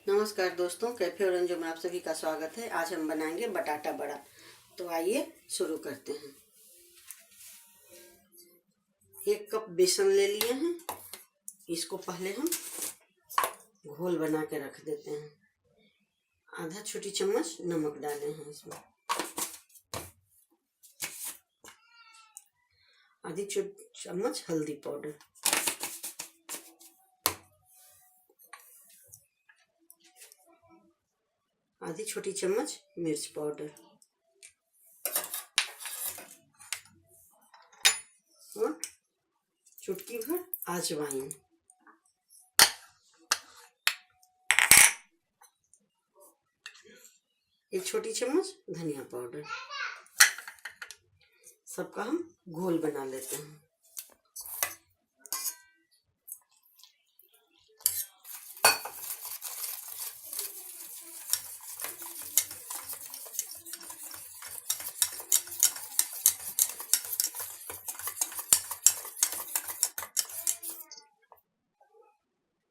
नमस्कार दोस्तों, कैफे ओरेंजो में आप सभी का स्वागत है। आज हम बनाएंगे बटाटा बड़ा। तो आइए शुरू करते हैं। 1 कप बेसन ले लिए हैं। इसको पहले हम घोल बना के रख देते हैं। आधा छोटी चम्मच नमक डाले हैं इसमें। आधी छोटी चम्मच हल्दी पाउडर, आधी छोटी चम्मच मिर्च पाउडर और चुटकी भर अजवाइन। एक छोटी चम्मच धनिया पाउडर। सबका हम घोल बना लेते हैं।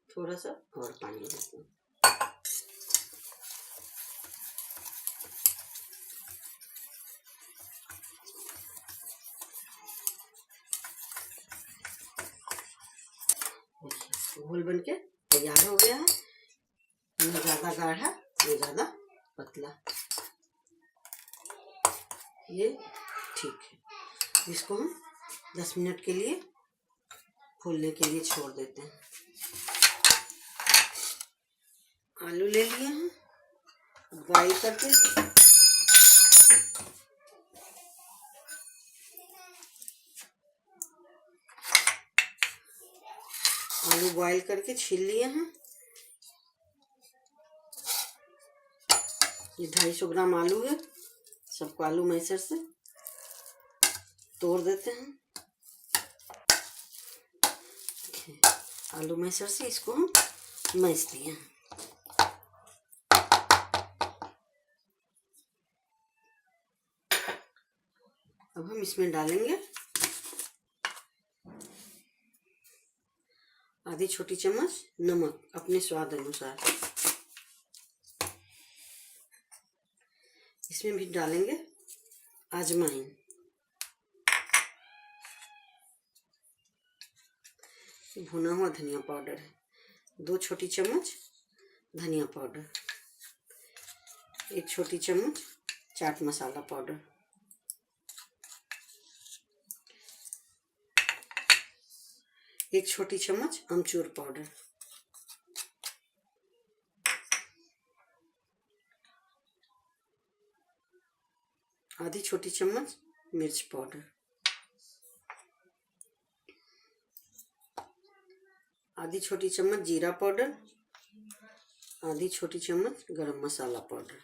थोड़ा सा और पानी देते हैं। घोल बनके तैयार हो गया है। न ज़्यादा गाढ़ा न ज़्यादा पतला, ये ठीक है। इसको हम 10 मिनट के लिए फूलने के लिए छोड़ देते हैं। आलू ले लिए हैं, बॉईल करके आलू बॉईल करके छील लिए हैं। ये 250 ग्राम आलू है। सबको आलू मैशर से तोड़ देते हैं। आलू मैशर से इसको हम मैश दिए हैं। अब हम इसमें डालेंगे आधी छोटी चम्मच नमक अपने स्वाद अनुसार। इसमें भी डालेंगे अजवाइन। भुना हुआ धनिया पाउडर है। 2 छोटी चम्मच धनिया पाउडर, 1 छोटी चम्मच चाट मसाला पाउडर, 1 छोटी चम्मच अमचूर पाउडर, आधी छोटी चम्मच मिर्च पाउडर, आधी छोटी चम्मच जीरा पाउडर, आधी छोटी चम्मच गरम मसाला पाउडर।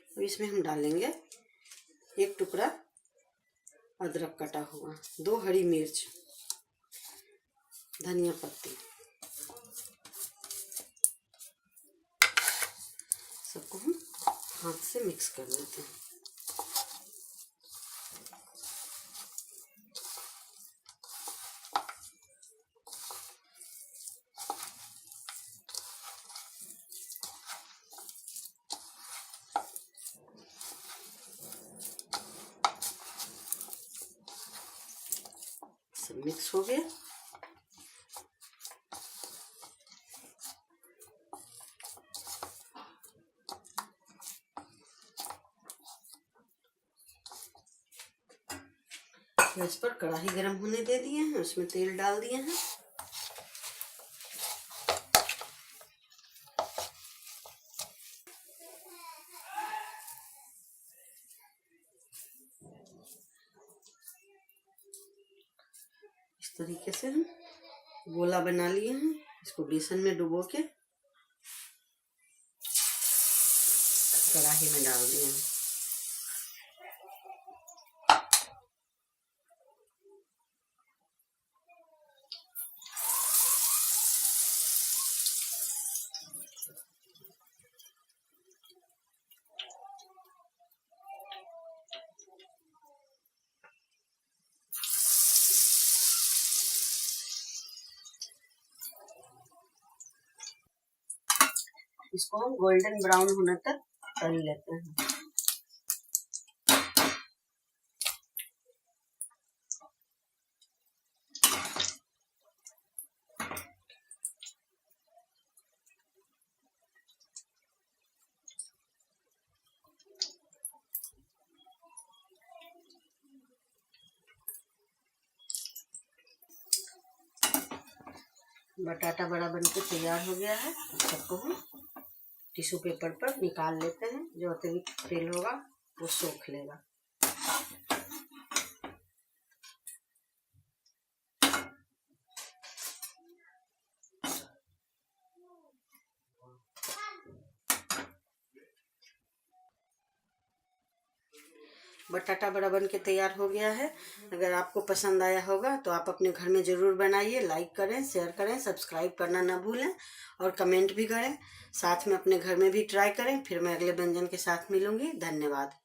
अब इसमें हम डालेंगे 1 टुकड़ा अदरक कटा हुआ, 2 हरी मिर्च, धनिया पत्ती। सबको हम हाथ से मिक्स कर लेते हैं। सब मिक्स हो गया। गैस पर कढ़ाई गरम होने दे दिए हैं, उसमें तेल डाल दिए हैं। इस तरीके से हम गोला बना लिए हैं। इसको बेसन में डुबो के कढ़ाई में डाल दिए हैं। इसको हम गोल्डन ब्राउन होने तक तल लेते हैं। बटाटा बड़ा बनके तैयार हो गया है। सबको हम टिश्यू पेपर पर निकाल लेते हैं। जो अतिरिक्त तेल होगा वो सोख लेगा। बटाटा बड़ा बन के तैयार हो गया है। अगर आपको पसंद आया होगा तो आप अपने घर में ज़रूर बनाइए। लाइक करें, शेयर करें, सब्सक्राइब करना ना भूलें और कमेंट भी करें। साथ में अपने घर में भी ट्राई करें। फिर मैं अगले व्यंजन के साथ मिलूंगी। धन्यवाद।